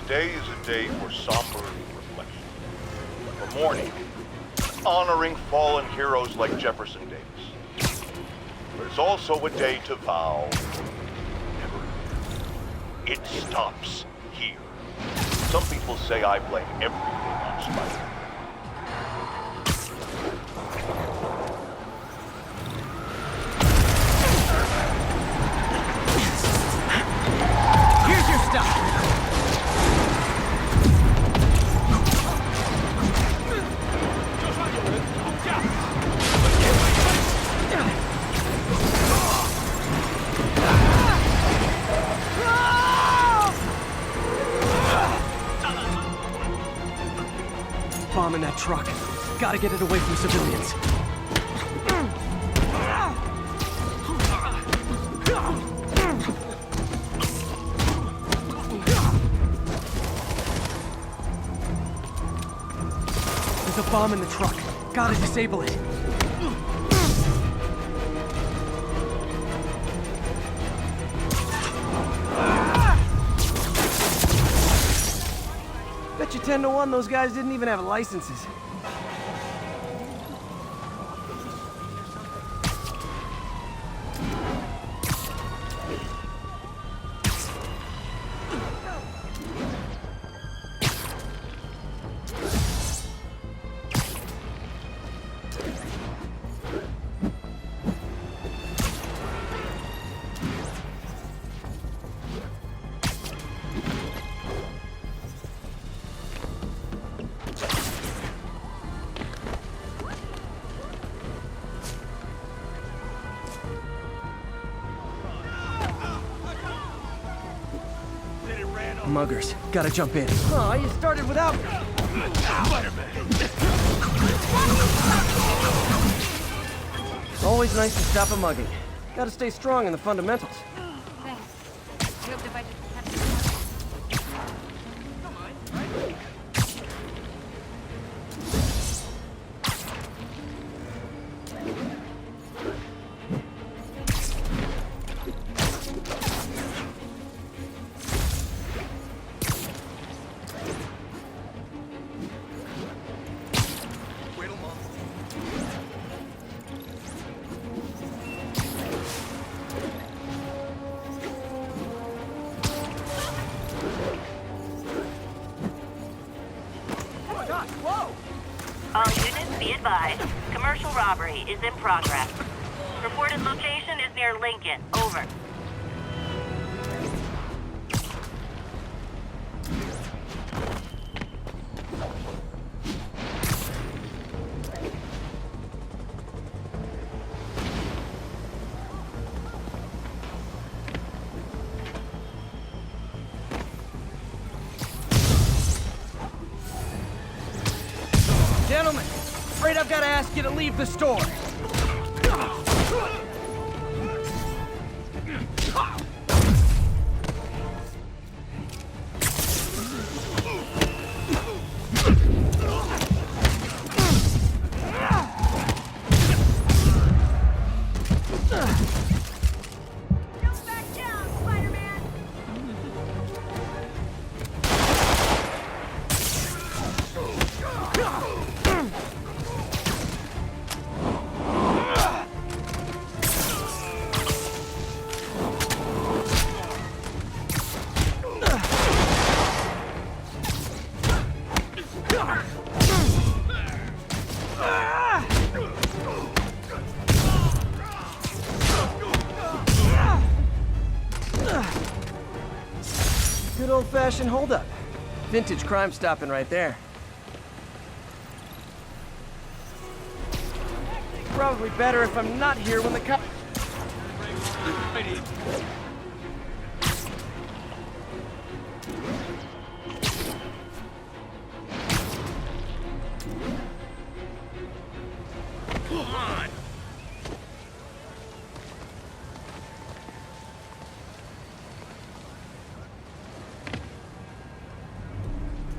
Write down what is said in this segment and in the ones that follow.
Today is a day for somber reflection, for mourning, honoring fallen heroes like Jefferson Davis. But it's also a day to vow never again. It stops here. Some people say I blame everything on Spider-Man. Here's your stuff! Bomb in that truck. Gotta get it away from civilians. There's a bomb in the truck. Gotta disable it. Bet you 10 to 1 those guys didn't even have licenses. Muggers, gotta jump in. Oh, you started without me. Always nice to stop a mugging. Gotta stay strong in the fundamentals. Thanks. I hoped if I just had All units be advised. Commercial robbery is in progress. Reported location is near Lincoln. Over. Gentlemen, afraid I've gotta ask you to leave the store. Jump back down, Spider-Man! Good old-fashioned holdup. Vintage crime stopping right there. Probably better if I'm not here when the cop...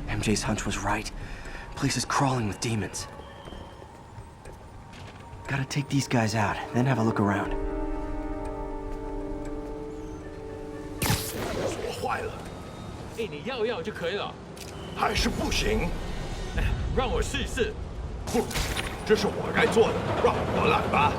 MJ's hunch was right. Place is crawling with demons. Gotta take these guys out, then have a look around. 我坏了，哎，你要一要就可以了。还是不行。让我试一试。不，这是我该做的，让我来吧。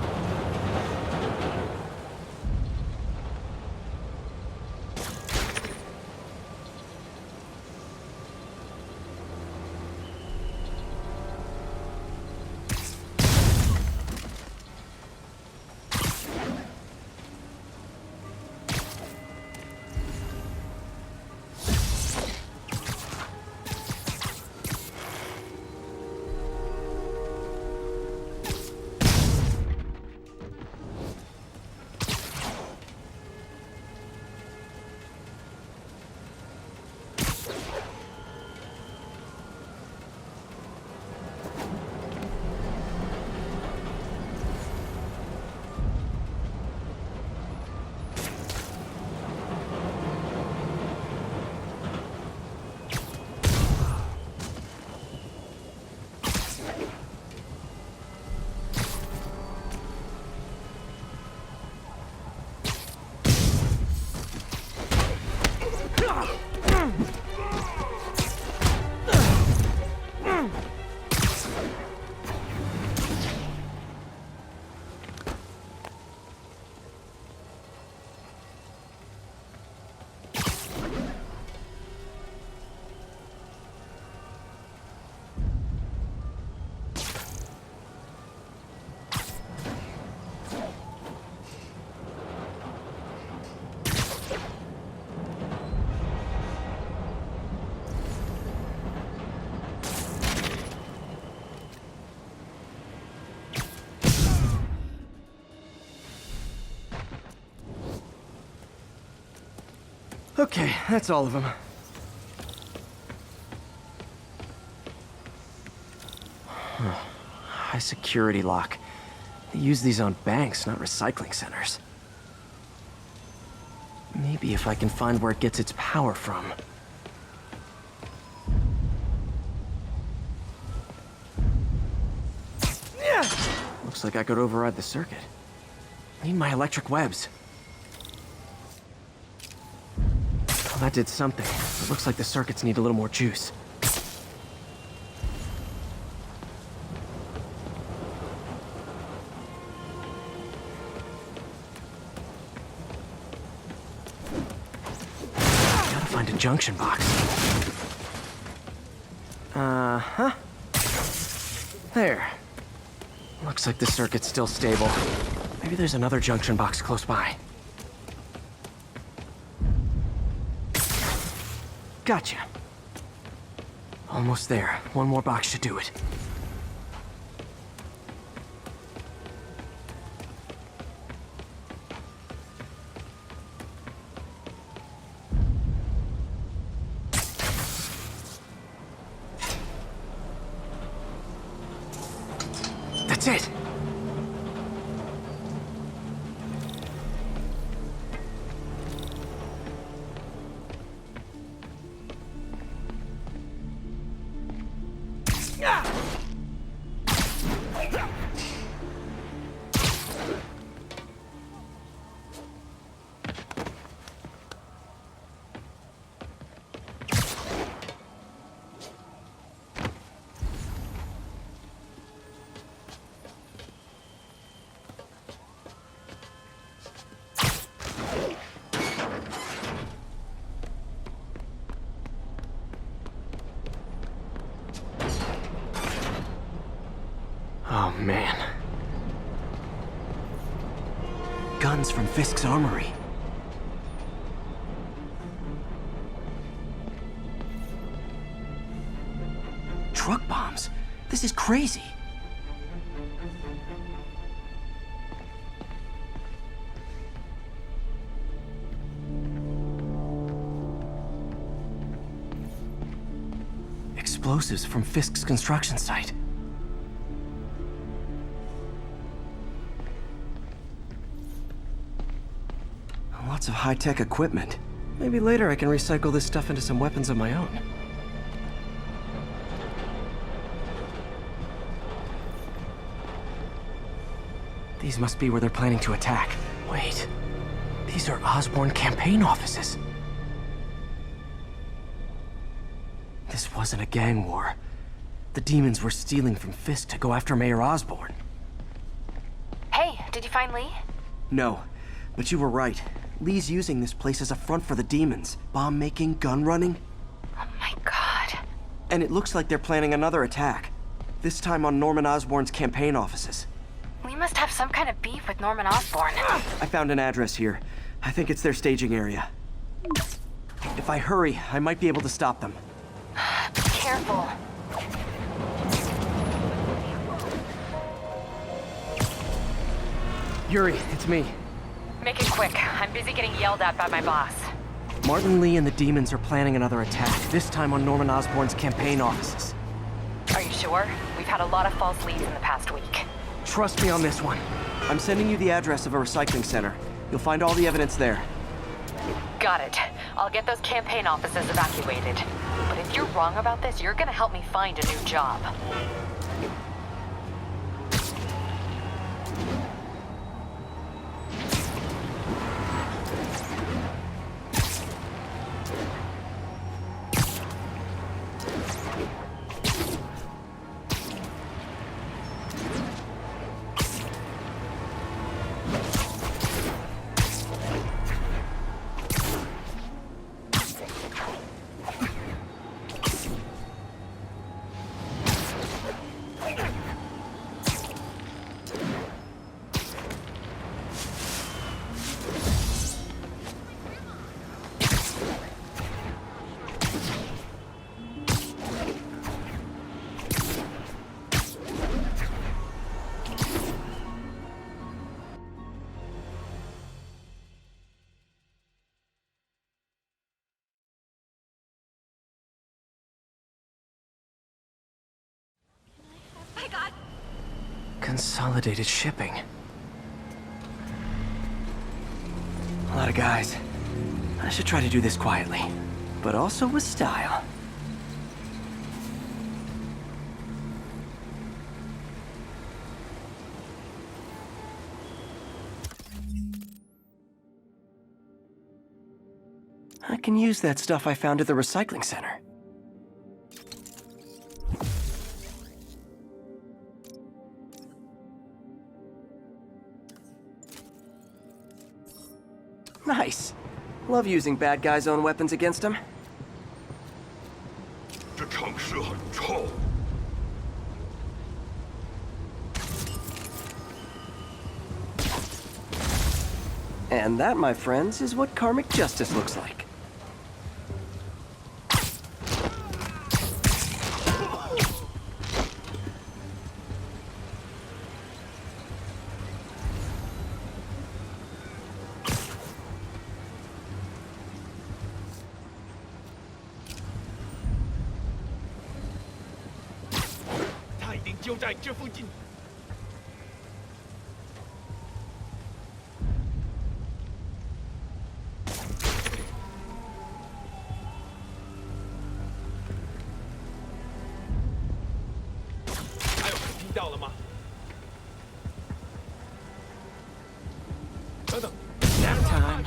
Okay, that's all of them. High security lock. They use these on banks, not recycling centers. Maybe if I can find where it gets its power from. Looks like I could override the circuit. Need my electric webs. Well, that did something. It looks like the circuits need a little more juice. Gotta find a junction box. Uh-huh. There. Looks like the circuit's still stable. Maybe there's another junction box close by. Gotcha. Almost there. One more box should do it. That's it! Oh, man. Guns from Fisk's armory. Truck bombs? This is crazy. Explosives from Fisk's construction site. Lots of high-tech equipment. Maybe later I can recycle this stuff into some weapons of my own. These must be where they're planning to attack. Wait, these are Osborn campaign offices. This wasn't a gang war. The demons were stealing from Fisk to go after Mayor Osborn. Hey, did you find Lee? No, but you were right. Lee's using this place as a front for the demons. Bomb making, gun running. Oh my god. And it looks like they're planning another attack. This time on Norman Osborn's campaign offices. Lee must have some kind of beef with Norman Osborn. I found an address here. I think it's their staging area. If I hurry, I might be able to stop them. Be careful. Yuri, it's me. Make it quick. I'm busy getting yelled at by my boss. Martin Lee and the demons are planning another attack, this time on Norman Osborn's campaign offices. Are you sure? We've had a lot of false leads in the past week. Trust me on this one. I'm sending you the address of a recycling center. You'll find all the evidence there. Got it. I'll get those campaign offices evacuated. But if you're wrong about this, you're gonna help me find a new job. My God. Consolidated shipping. A lot of guys. I should try to do this quietly, but also with style. I can use that stuff I found at the recycling center. Nice. Love using bad guys' own weapons against them. 这城市很臭。 And that, my friends, is what karmic justice looks like. Nap time.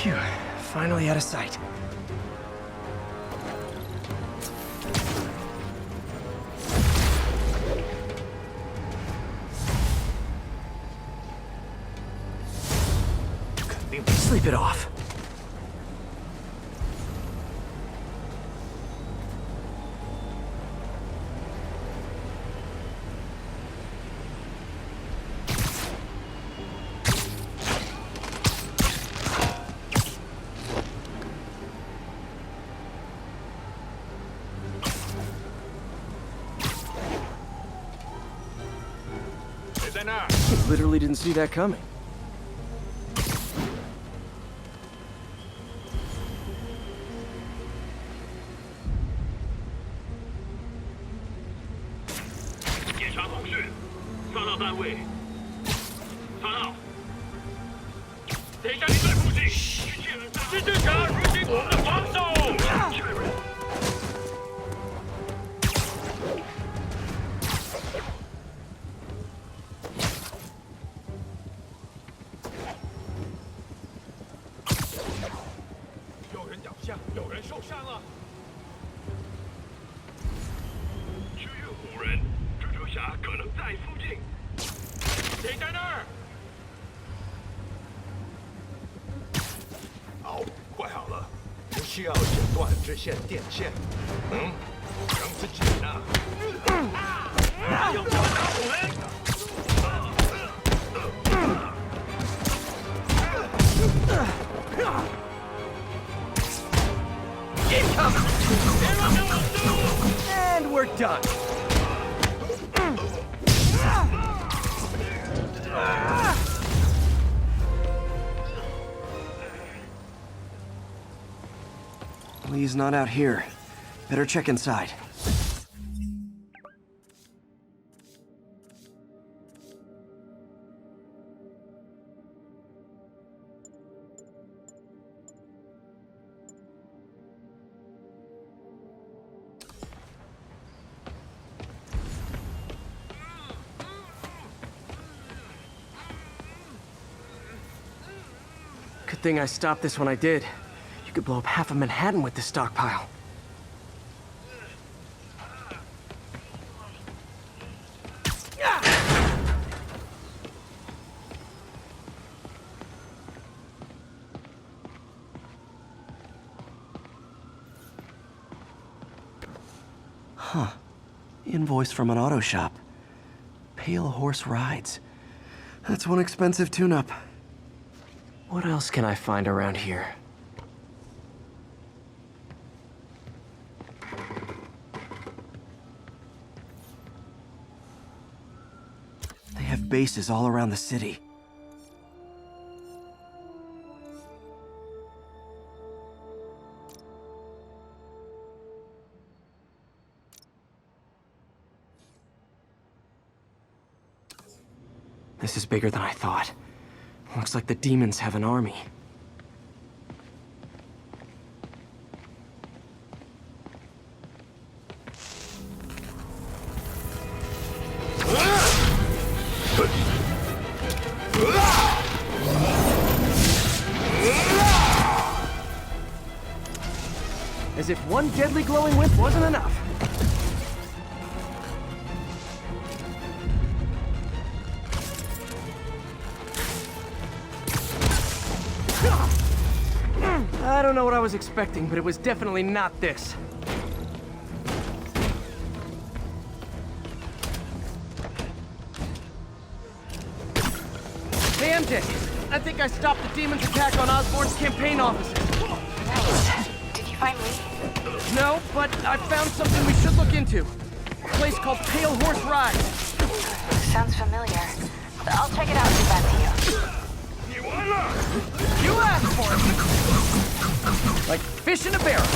Phew, finally out of sight. Sleep it off. Literally didn't see that coming.好，快好了，不需要剪断这线电线。让自己呢。要不要打我们？ And we're done. Lee's not out here. Better check inside. Good thing I stopped this when I did. You could blow up half of Manhattan with this stockpile. Huh. Invoice from an auto shop. Pale Horse Rides. That's one expensive tune-up. What else can I find around here? They have bases all around the city. This is bigger than I thought. Looks like the demons have an army. As if one deadly glowing wisp wasn't enough. I don't know what I was expecting, but it was definitely not this. Hey, MJ. I think I stopped the demon's attack on Osborn's campaign offices. Nice. Did you find Lee? No, but I found something we should look into. A place called Pale Horse Rides. Sounds familiar. I'll check it out and get back to you. You asked for it! Like fish in a barrel.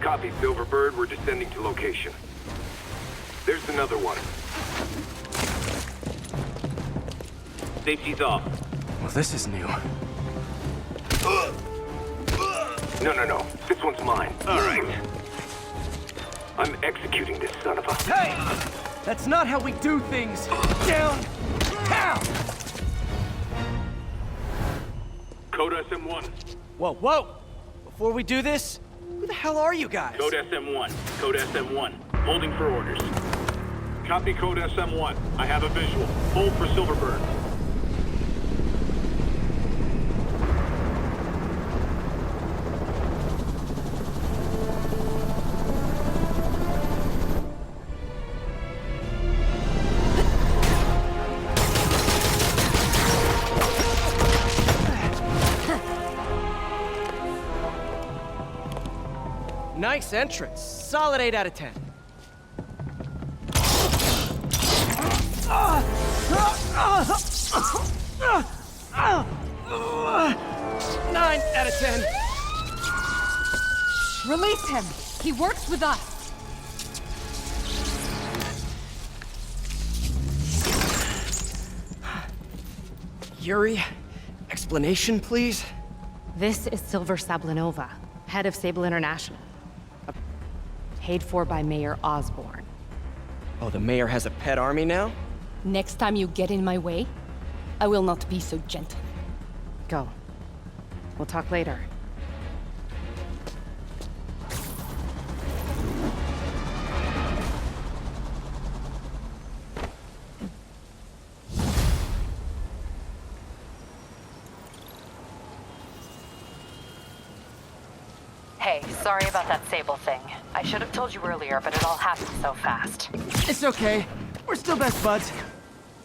Copy, Silverbird. We're descending to location. There's another one. Safety's off. Well, this is new. No. This one's mine. All right. I'm executing this son of a... Hey! That's not how we do things downtown! Code SM1. Whoa! Before we do this, who the hell are you guys? Code SM1. Code SM1. Holding for orders. Copy Code SM1. I have a visual. Hold for Silverburn. Nice entrance. Solid 8 out of 10. 9 out of 10. Release him! He works with us! Yuri, explanation, please? This is Silver Sablinova, head of Sable International. Paid for by Mayor Osborn. Oh, the mayor has a pet army now? Next time you get in my way, I will not be so gentle. Go. We'll talk later. Hey, sorry about that Sable thing. I should have told you earlier, but it all happened so fast. It's okay. We're still best buds.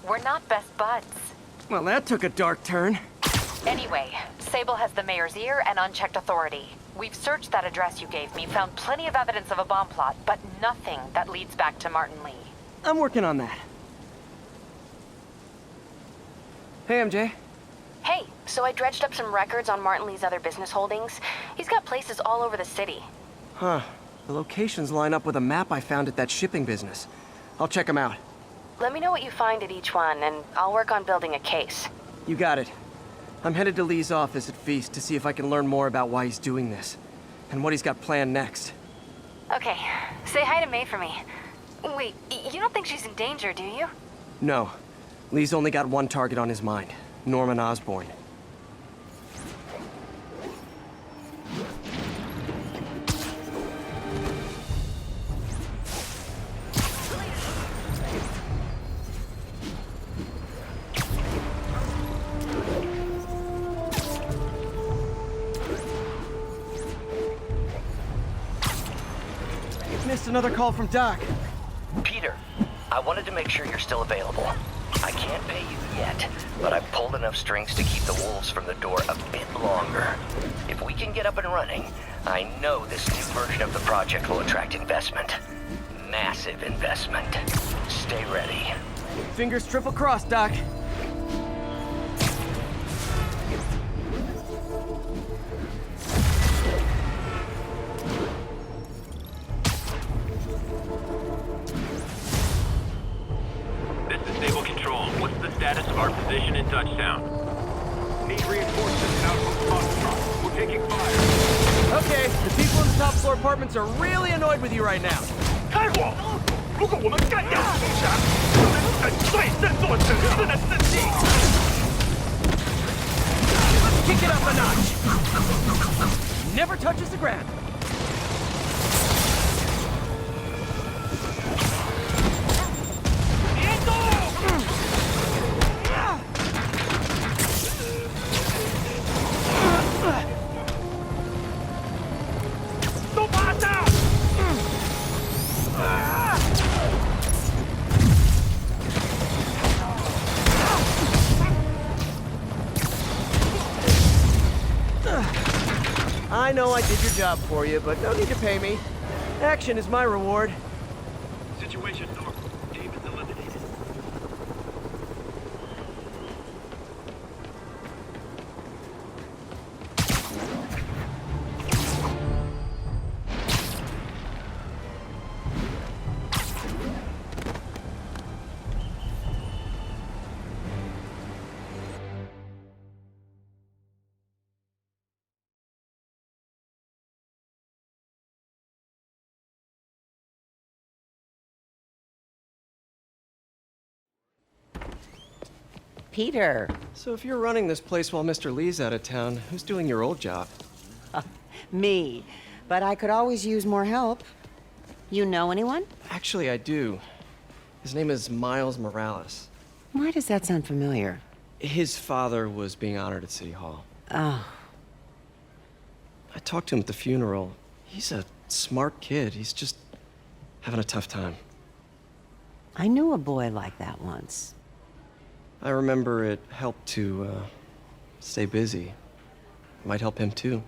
We're not best buds. Well, that took a dark turn. Anyway, Sable has the mayor's ear and unchecked authority. We've searched that address you gave me, found plenty of evidence of a bomb plot, but nothing that leads back to Martin Lee. I'm working on that. Hey, MJ. Hey, so I dredged up some records on Martin Lee's other business holdings. He's got places all over the city. Huh. The locations line up with a map I found at that shipping business. I'll check them out. Let me know what you find at each one, and I'll work on building a case. You got it. I'm headed to Lee's office at Feast to see if I can learn more about why he's doing this, and what he's got planned next. Okay, say hi to May for me. Wait, you don't think she's in danger, do you? No. Lee's only got one target on his mind. Norman Osborn. Missed another call from Doc. Peter, I wanted to make sure you're still available. I can't pay you yet, but I've pulled enough strings to keep the wolves from the door a bit longer. If we can get up and running, I know this new version of the project will attract investment. Massive investment. Stay ready. Fingers triple crossed, Doc. Status of our position in Touchdown. Need reinforcements out from the Foxtrot. We're taking fire. Okay, the people in the top floor apartments are really annoyed with you right now. 开火！如果我们干掉红霞，就能粉碎这座城市的生机。Let's kick it up a notch. Never touches the ground. I know I did your job for you, but no need to pay me. Action is my reward. Situation normal. Davis eliminated. Peter. So if you're running this place while Mr. Lee's out of town, who's doing your old job? Me. But I could always use more help. You know anyone? Actually, I do. His name is Miles Morales. Why does that sound familiar? His father was being honored at City Hall. Oh. I talked to him at the funeral. He's a smart kid. He's just having a tough time. I knew a boy like that once. I remember it helped to, stay busy. Might help him too.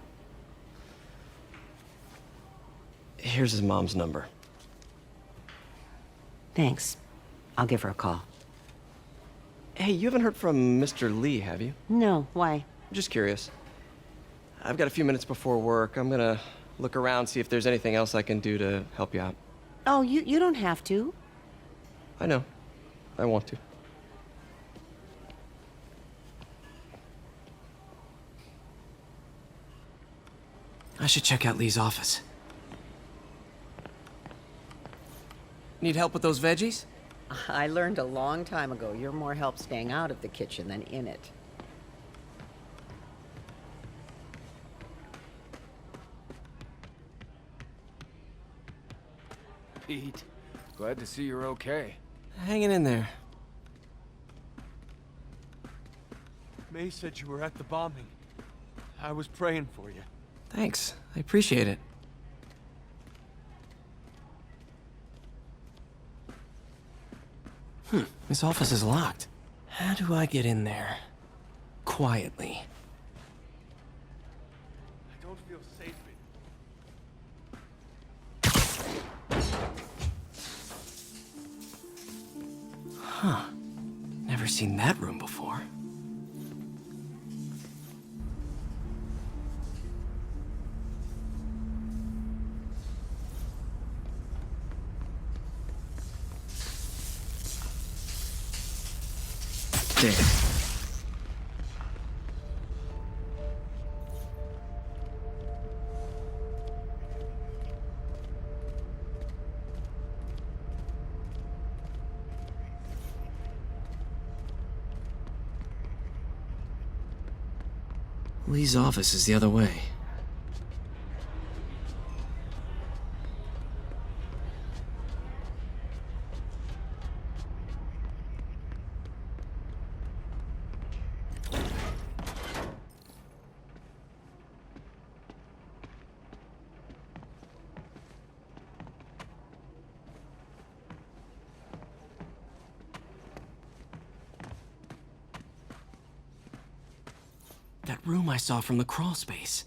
Here's his mom's number. Thanks. I'll give her a call. Hey, you haven't heard from Mr. Lee, have you? No, why? Just curious. I've got a few minutes before work. I'm gonna look around, see if there's anything else I can do to help you out. Oh, you don't have to. I know. I want to. I should check out Lee's office. Need help with those veggies? I learned a long time ago you're more help staying out of the kitchen than in it. Pete, glad to see you're okay. Hanging in there. May said you were at the bombing. I was praying for you. Thanks. I appreciate it. This office is locked. How do I get in there? Quietly. I don't feel safe in. Huh. Never seen that room before. There. Lee's office is the other way. That room I saw from the crawl space.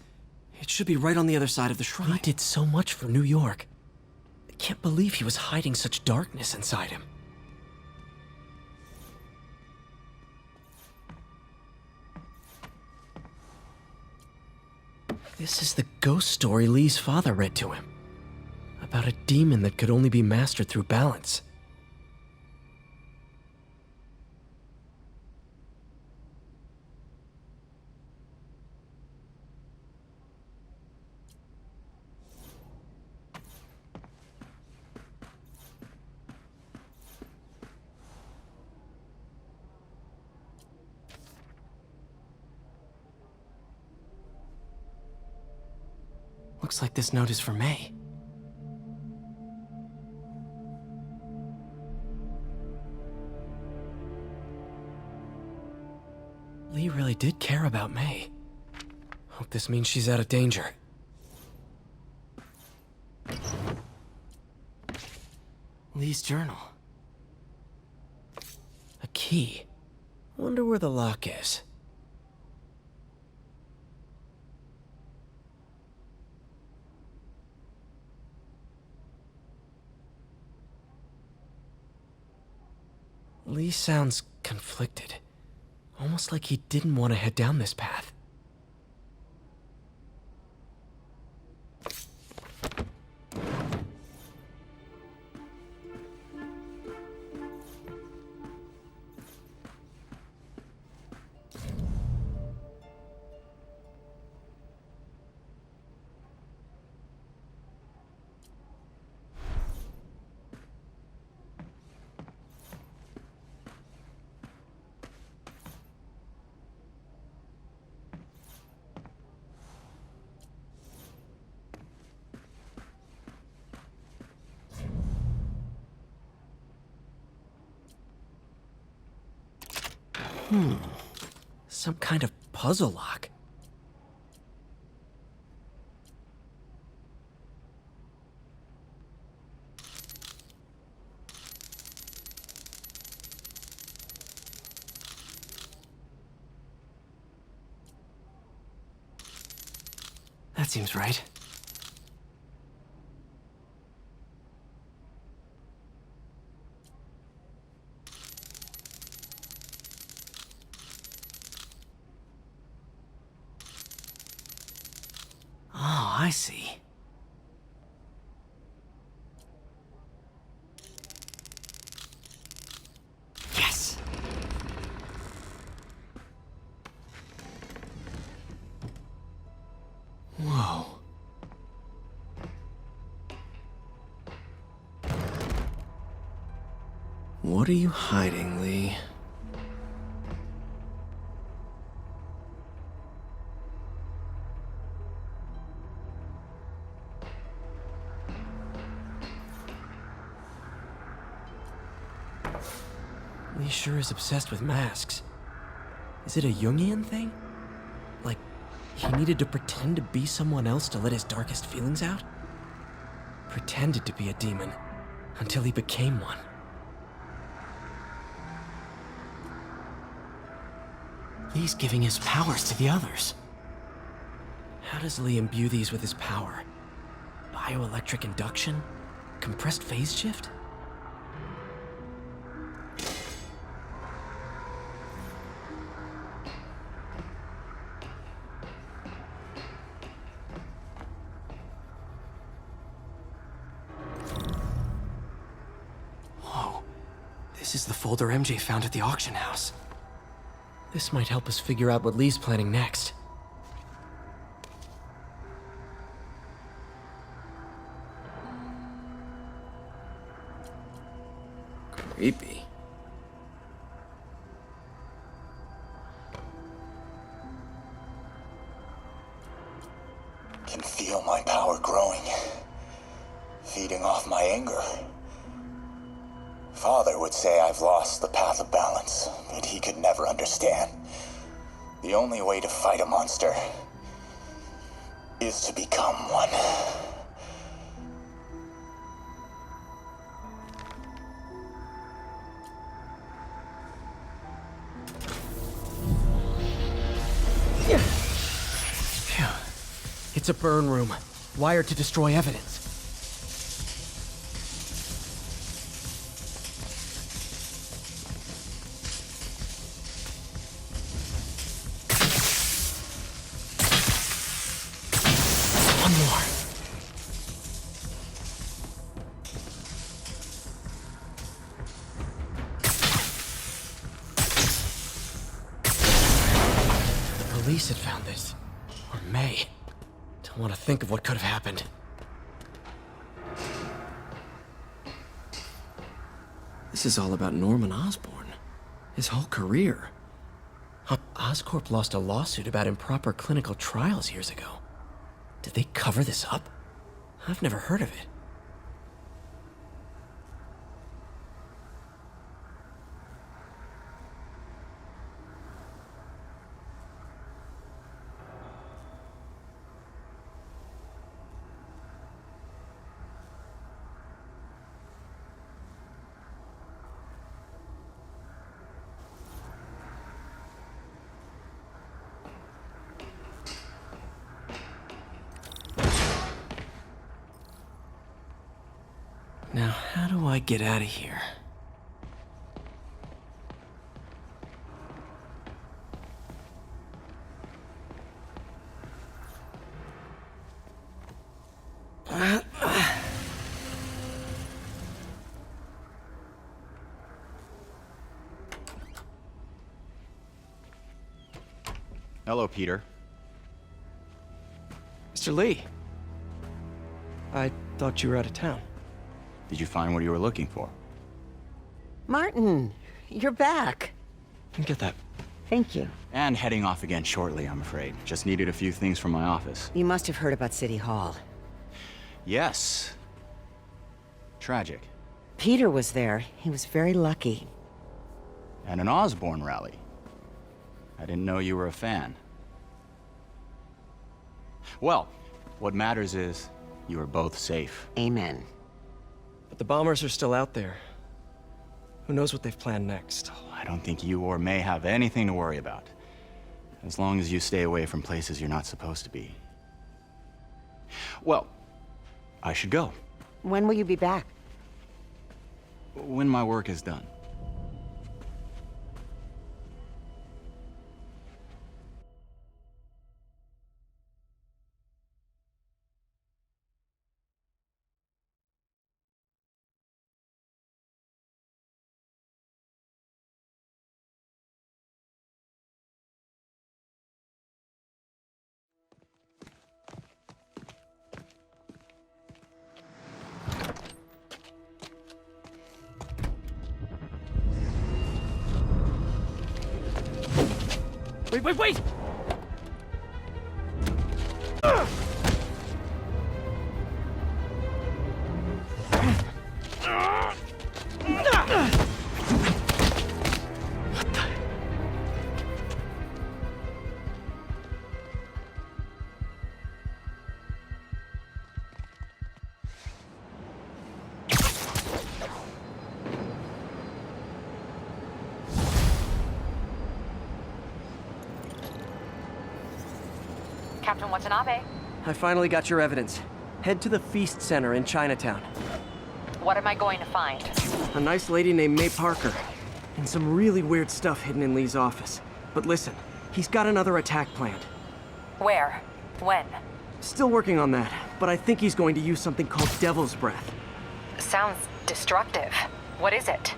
It should be right on the other side of the shrine. He did so much for New York. I can't believe he was hiding such darkness inside him. This is the ghost story Lee's father read to him. About a demon that could only be mastered through balance. Looks like this note is for May. Lee really did care about May. Hope this means she's out of danger. Lee's journal. A key. Wonder where the lock is. Lee sounds conflicted. Almost like he didn't want to head down this path. Some kind of puzzle lock. That seems right. Oh, I see. Yes! Whoa. What are you hiding, Lee? Lee sure is obsessed with masks. Is it a Jungian thing? Like, he needed to pretend to be someone else to let his darkest feelings out? Pretended to be a demon, until he became one. Lee's giving his powers to the others. How does Lee imbue these with his power? Bioelectric induction? Compressed phase shift? Whoa. This is the folder MJ found at the auction house. This might help us figure out what Lee's planning next. Creepy. Can feel my power growing, feeding off my anger. Father would say I've lost the path of balance, but he could never understand. The only way to fight a monster is to become one. Phew. It's a burn room, wired to destroy evidence. Police had found this. Or May. Don't want to think of what could have happened. This is all about Norman Osborn. His whole career. Oscorp lost a lawsuit about improper clinical trials years ago. Did they cover this up? I've never heard of it. Now, how do I get out of here? Hello, Peter. Mr. Lee. I thought you were out of town. Did you find what you were looking for? Martin, you're back. Get that. Thank you. And heading off again shortly, I'm afraid. Just needed a few things from my office. You must have heard about City Hall. Yes. Tragic. Peter was there. He was very lucky. And an Osborn rally. I didn't know you were a fan. Well, what matters is you are both safe. Amen. But the bombers are still out there. Who knows what they've planned next? I don't think you or May have anything to worry about. As long as you stay away from places you're not supposed to be. Well, I should go. When will you be back? When my work is done. Wait, wait! Captain Watanabe, I finally got your evidence. Head to the Feast Center in Chinatown. what am I going to find? A nice lady named May Parker. And some really weird stuff hidden in Lee's office. But listen, he's got another attack planned. Where? When? Still working on that, but I think he's going to use something called Devil's Breath. Sounds destructive. What is it?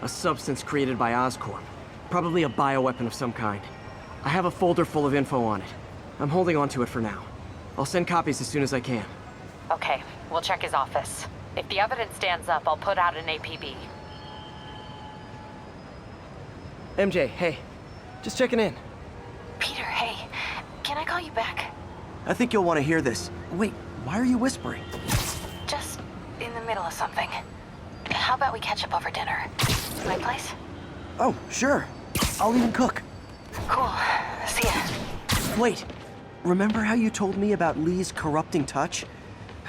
A substance created by Oscorp. Probably a bioweapon of some kind. I have a folder full of info on it. I'm holding on to it for now. I'll send copies as soon as I can. Okay, we'll check his office. If the evidence stands up, I'll put out an APB. MJ, hey. Just checking in. Peter, hey. Can I call you back? I think you'll want to hear this. Wait, why are you whispering? Just in the middle of something. How about we catch up over dinner? My place? Oh, sure. I'll even cook. Cool. See ya. Wait. Remember how you told me about Lee's corrupting touch?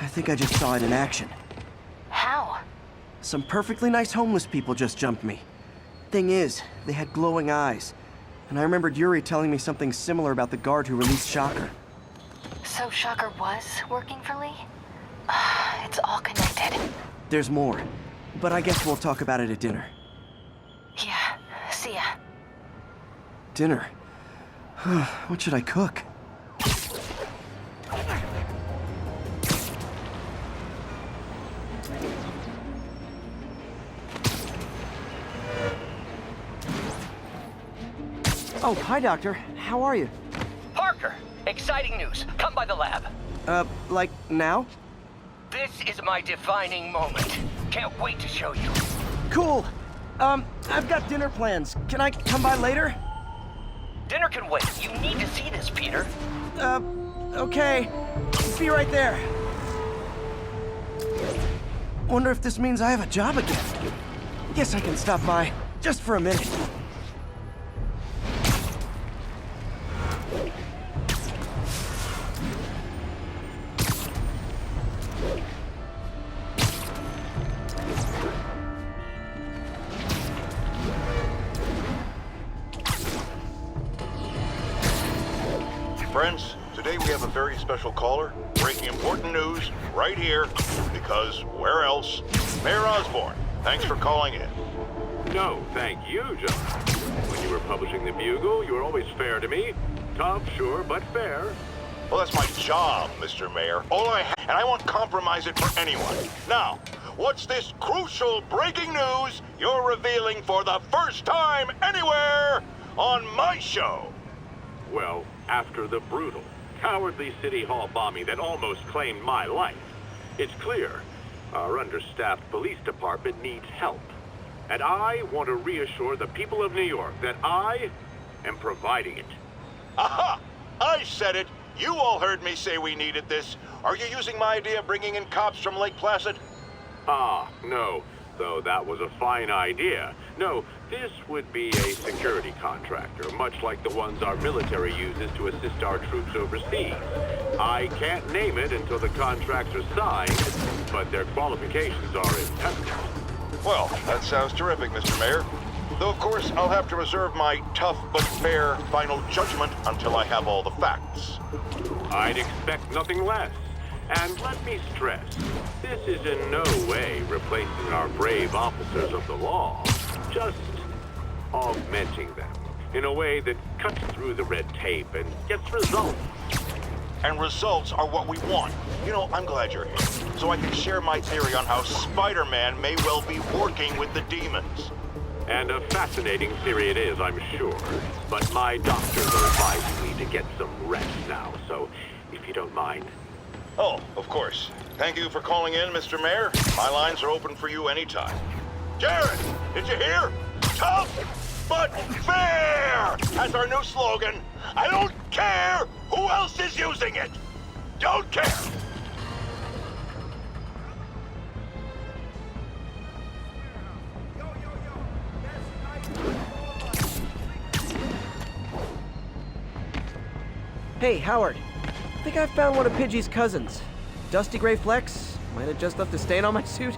I think I just saw it in action. How? Some perfectly nice homeless people just jumped me. Thing is, they had glowing eyes. And I remembered Yuri telling me something similar about the guard who released Shocker. So Shocker was working for Lee? It's all connected. There's more. But I guess we'll talk about it at dinner. Yeah. See ya. Dinner? What should I cook? Oh, hi, Doctor. How are you? Parker, exciting news. Come by the lab. Like now? This is my defining moment. Can't wait to show you. Cool. I've got dinner plans. Can I come by later? Dinner can wait. You need to see this, Peter. Okay. Be right there. Wonder if this means I have a job again. Guess I can stop by, just for a minute. Friends, today we have a very special caller, breaking important news right here, because where else? Mayor Osborn, thanks for calling in. No, thank you, John. When you were publishing the Bugle, you were always fair to me. Tough, sure, but fair. Well, that's my job, Mr. Mayor. All I have, and I won't compromise it for anyone. Now, what's this crucial breaking news you're revealing for the first time anywhere on my show? Well, after the brutal, cowardly City Hall bombing that almost claimed my life, it's clear our understaffed police department needs help. And I want to reassure the people of New York that I am providing it. Aha! I said it! You all heard me say we needed this. Are you using my idea of bringing in cops from Lake Placid? Ah, no. Though that was a fine idea. No, This would be a security contractor, much like the ones our military uses to assist our troops overseas. I can't name it until the contracts are signed, but their qualifications are impeccable. Well, that sounds terrific, Mr. Mayor. Though, of course, I'll have to reserve my tough but fair final judgment until I have all the facts. I'd expect nothing less. And let me stress, this is in no way replacing our brave officers of the law, just augmenting them in a way that cuts through the red tape and gets results. And results are what we want. You know, I'm glad you're here, so I can share my theory on how Spider-Man may well be working with the demons. And a fascinating theory it is, I'm sure. But my doctors are advising me to get some rest now, so if you don't mind. Oh, of course. Thank you for calling in, Mr. Mayor. My lines are open for you anytime. Jared, did you hear? Tough but fair! That's our new slogan. I don't care who else is using it. Don't care. Hey, Howard. I think I found one of Pidgey's cousins. Dusty Gray Flex. Might have just left a stain on my suit.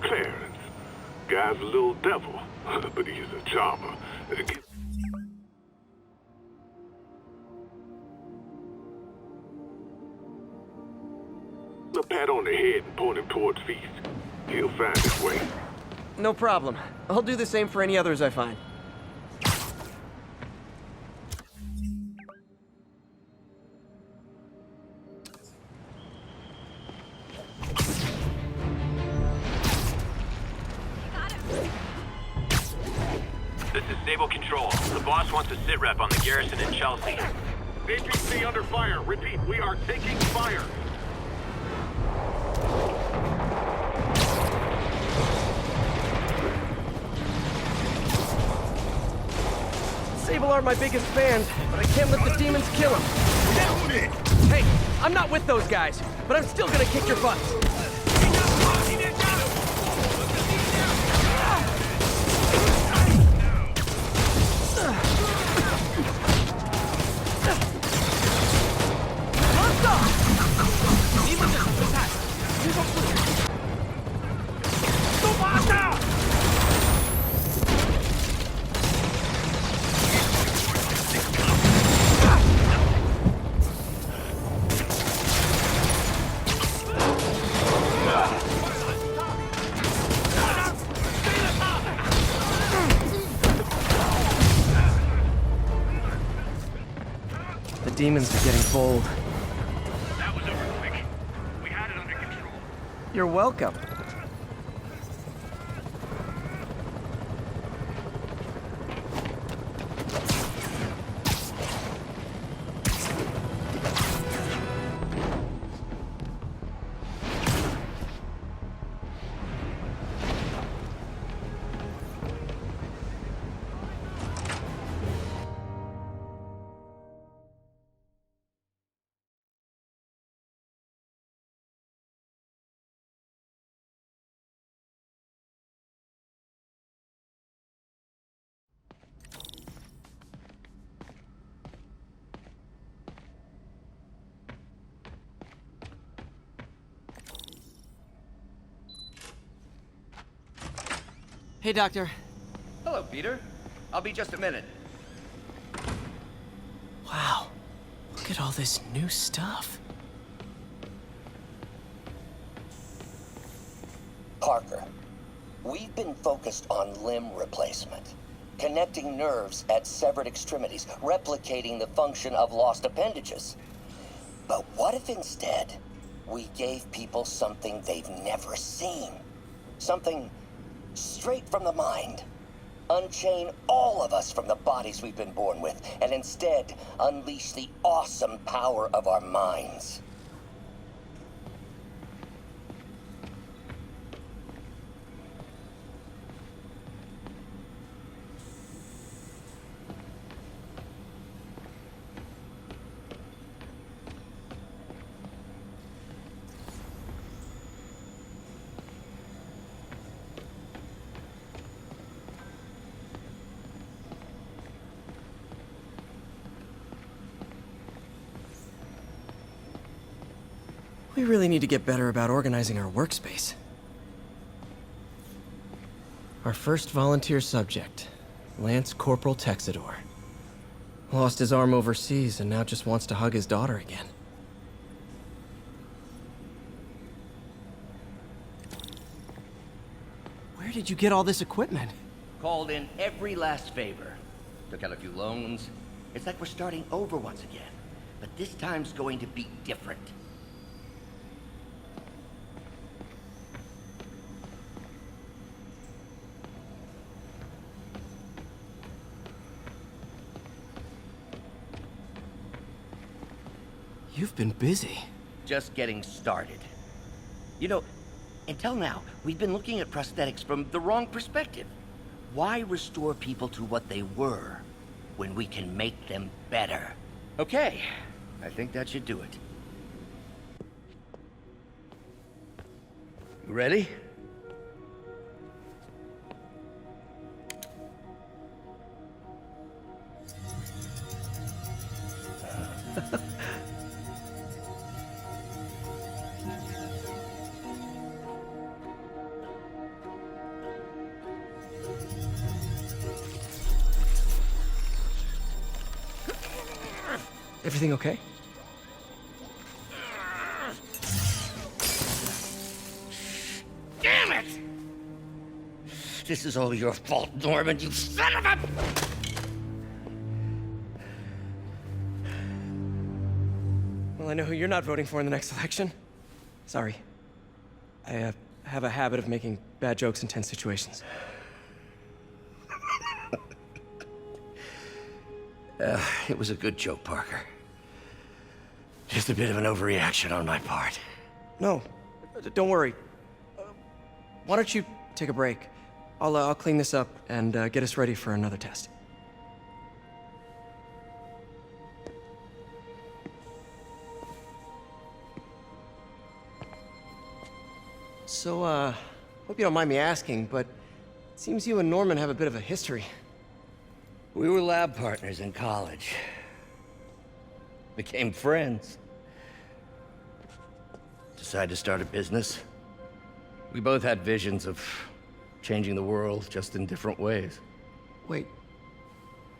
Clarence. Guy's a little devil, but he's a charmer. A pat on the head and point him towards Feast. He'll find his way. No problem. I'll do the same for any others I find. This is Sable Control. The boss wants a sit rep on the garrison in Chelsea. APC under fire. Repeat, we are taking fire. Sable aren't my biggest fans, but I can't let the demons kill them. Hey, I'm not with those guys, but I'm still gonna kick your butts. The demons are getting bold. That was over quick. We had it under control. You're welcome. Hey, Doctor. Hello, Peter. I'll be just a minute. Wow. Look at all this new stuff. Parker, we've been focused on limb replacement, connecting nerves at severed extremities, replicating the function of lost appendages. But what if instead we gave people something they've never seen? Something straight from the mind. Unchain all of us from the bodies we've been born with, and instead unleash the awesome power of our minds. We really need to get better about organizing our workspace. Our first volunteer subject, Lance Corporal Texidor. Lost his arm overseas and now just wants to hug his daughter again. Where did you get all this equipment? Called in every last favor. Took out a few loans. It's like we're starting over once again. But this time's going to be different. You've been busy. Just getting started. You know, until now, we've been looking at prosthetics from the wrong perspective. Why restore people to what they were when we can make them better? Okay, I think that should do it. You ready? Everything okay? Damn it! This is all your fault, Norman, you son of a... Well, I know who you're not voting for in the next election. Sorry. I have a habit of making bad jokes in tense situations. It was a good joke, Parker. Just a bit of an overreaction on my part. No, don't worry. Why don't you take a break? I'll clean this up and get us ready for another test. So, hope you don't mind me asking, but it seems you and Norman have a bit of a history. We were lab partners in college. Became friends. Decided to start a business. We both had visions of changing the world, just in different ways. Wait,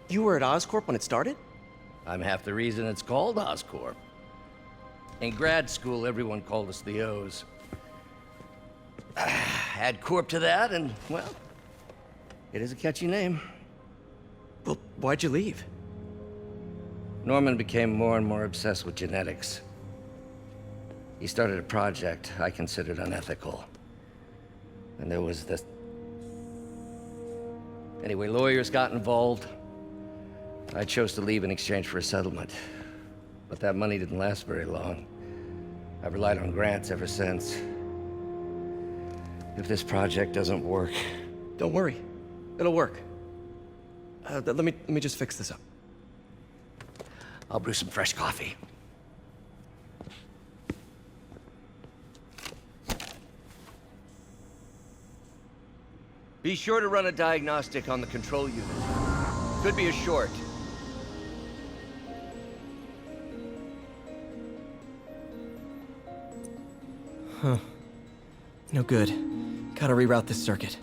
you were at Oscorp when it started? I'm half the reason it's called Oscorp. In grad school, everyone called us the O's. Add Corp to that, and, well, it is a catchy name. Well, why'd you leave? Norman became more and more obsessed with genetics. He started a project I considered unethical. And there was this... Anyway, lawyers got involved. I chose to leave in exchange for a settlement. But that money didn't last very long. I've relied on grants ever since. If this project doesn't work... Don't worry. It'll work. Let me just fix this up. I'll brew some fresh coffee. Be sure to run a diagnostic on the control unit. Could be a short. Huh. No good. Gotta reroute this circuit.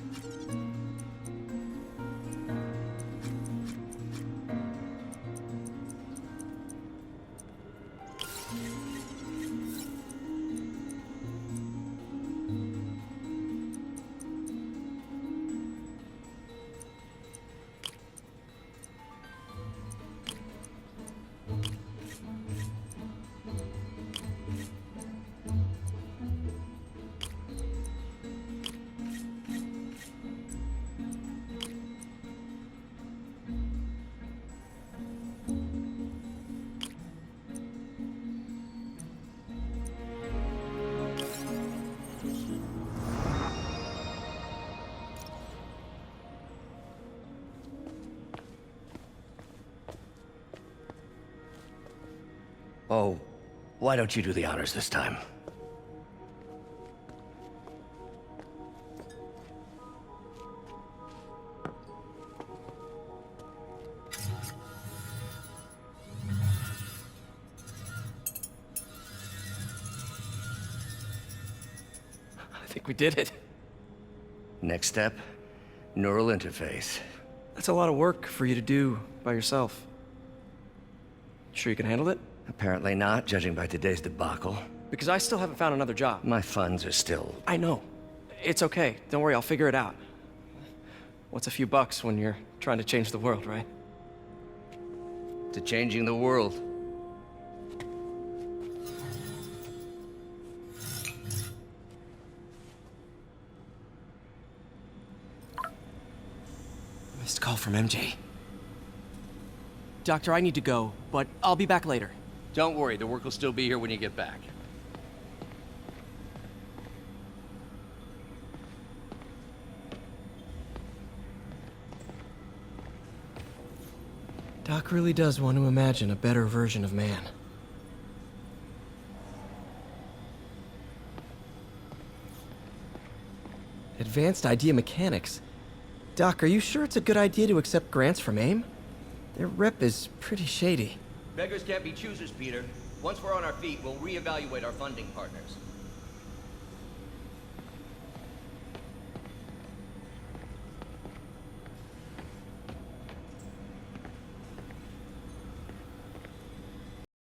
Oh, why don't you do the honors this time? think we did it. Next step, neural interface. That's a lot of work for you to do by yourself. Sure you can handle it? Apparently not, judging by today's debacle. Because I still haven't found another job. My funds are still... I know. It's okay. Don't worry, I'll figure it out. What's a few bucks when you're trying to change the world, right? To changing the world. Missed call from MJ. Doctor, I need to go, but I'll be back later. Don't worry, the work will still be here when you get back. Doc really does want to imagine a better version of man. Advanced idea mechanics. Doc, are you sure it's a good idea to accept grants from AIM? Their rep is pretty shady. Beggars can't be choosers, Peter. Once we're on our feet, we'll reevaluate our funding partners.